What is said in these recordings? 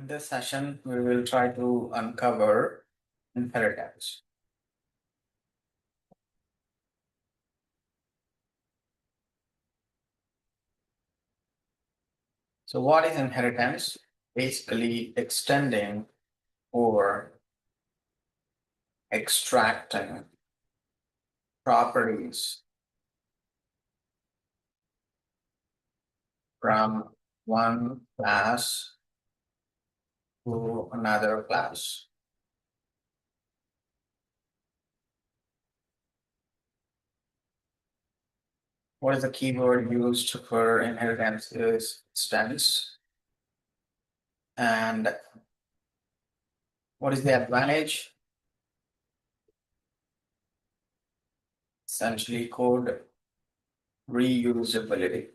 In this session, we will try to uncover inheritance. So what is inheritance? Basically extending or extracting properties from one class to another class. What is the keyword used for inheritance is extends. And what is the advantage? Essentially code reusability.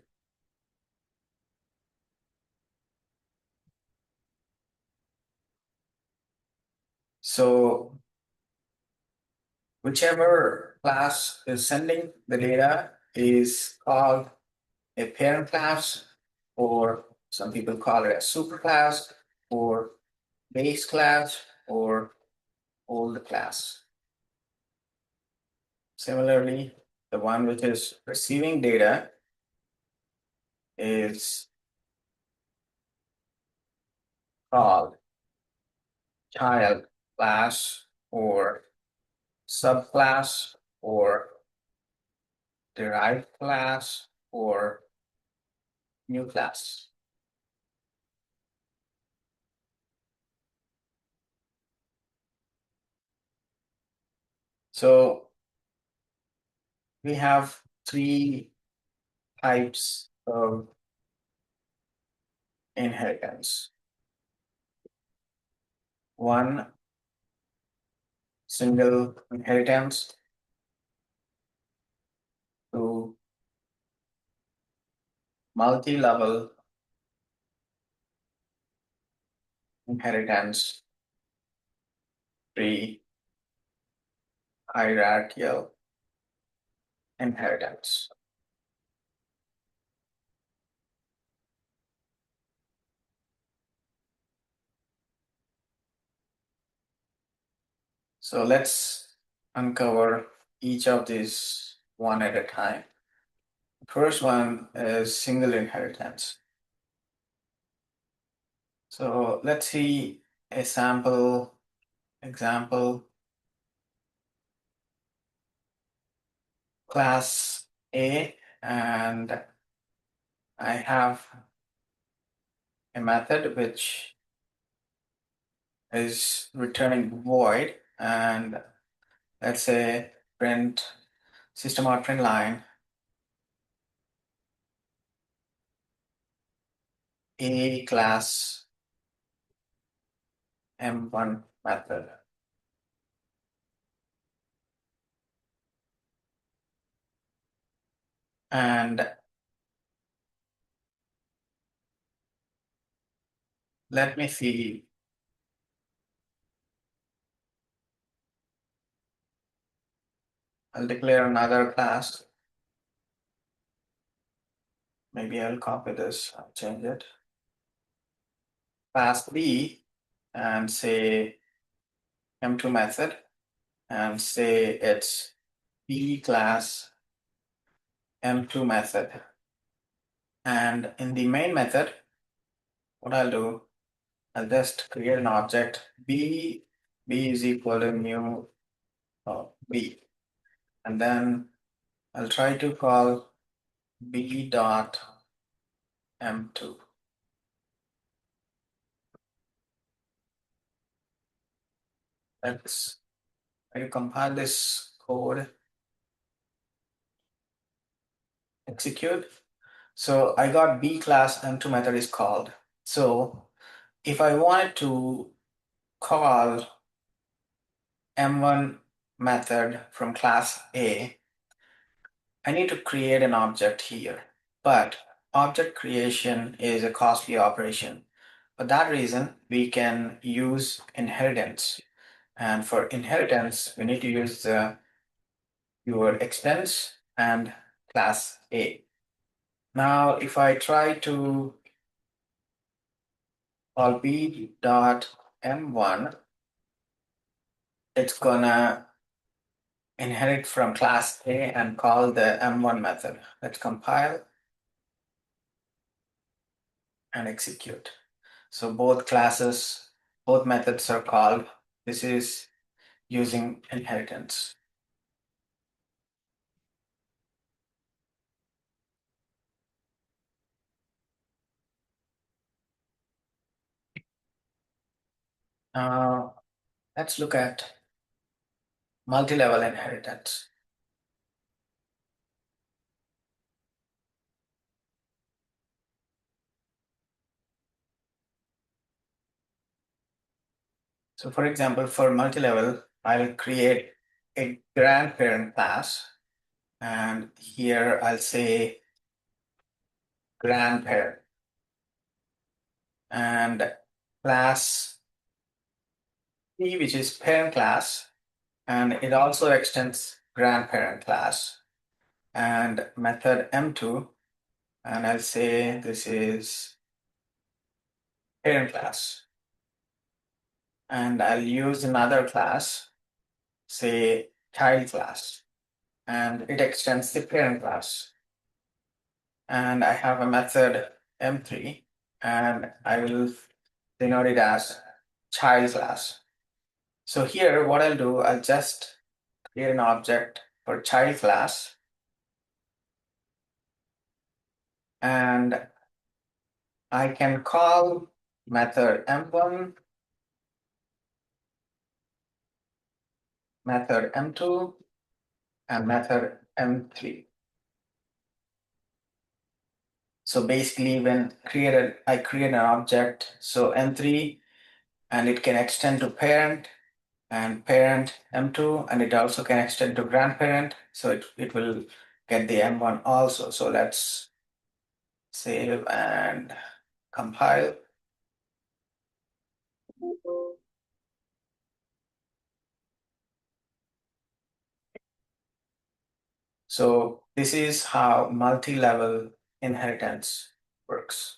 So whichever class is sending the data is called a parent class, or some people call it a superclass, or base class, or old class. Similarly, the one which is receiving data is called child class, or subclass, or derived class, or new class. So we have three types of inheritance. One, single inheritance. Two, multi-level inheritance. Three, hierarchical inheritance. So let's uncover each of these one at a time. The first one is single inheritance. So let's see a sample example. Class A, and I have a method which is returning void, and let's say print system out print line A class M1 method. And let me see. I'll declare another class. Maybe I'll copy this, I'll change it. Class B, and say M2 method, and say it's B class M2 method. And in the main method, what I'll do, I'll just create an object B is equal to new B, and then I'll try to call B dot M2. Let's try to compile this code, execute. So I got B class M2 method is called. So if I wanted to call M1 method from class A, I need to create an object here, but object creation is a costly operation. For that reason, we can use inheritance. And for inheritance, we need to use your expense and class A. Now, if I try to call b dot m1. It's gonna inherit from class A and call the m1 method. Let's compile and execute. So both methods are called. This is using inheritance. Let's look at multi-level inheritance. So for example, for multi-level, I'll create a grandparent class, and here I'll say grandparent, and class P, which is parent class, and it also extends grandparent class, and method M2, and I'll say this is parent class. And I'll use another class, say child class, and it extends the parent class. And I have a method M3, and I will denote it as child class. So here, what I'll do, I'll just create an object for child class, and I can call method M1, method M2, and method M3. So basically, when I create an object, so M3, and it can extend to parent and parent M2, and it also can extend to grandparent. So it will get the M1 also. So let's save and compile. So this is how multi-level inheritance works.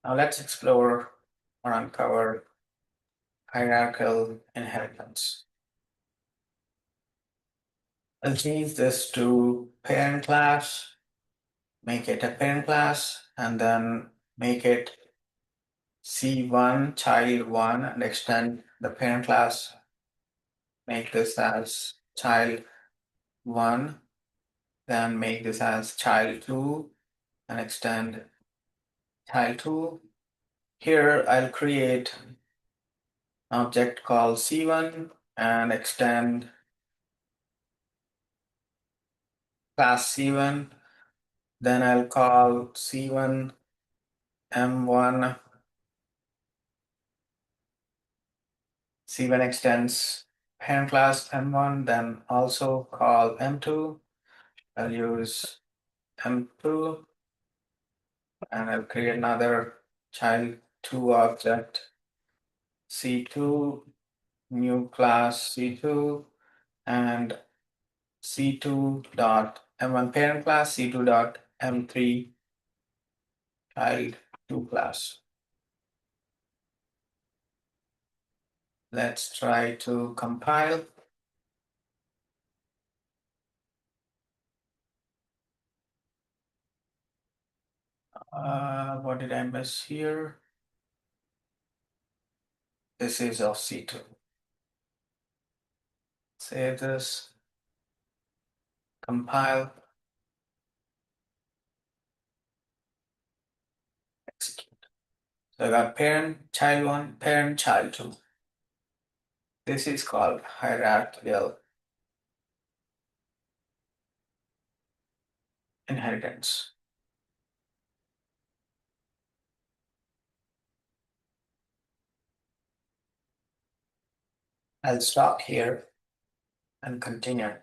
Now let's explore or uncover hierarchical inheritance. I'll change this to parent class, make it a parent class, and then make it C1 child 1 and extend the parent class. Make this as child 1, then make this as child 2 and extend child 2. Here I'll create an object called C1 and extend class C1. Then I'll call C1 M1. C1 extends parent class M1, then also call M2. I'll use M2, and I'll create another child 2 object, C2, new class C2, and C2 dot M1 parent class, C2 dot M3 child 2 class. Let's try to compile. What did I miss here? This is of C2. Save this, compile, execute. So I got parent, child 1, parent, child 2. This is called hierarchical inheritance. I'll stop here and continue.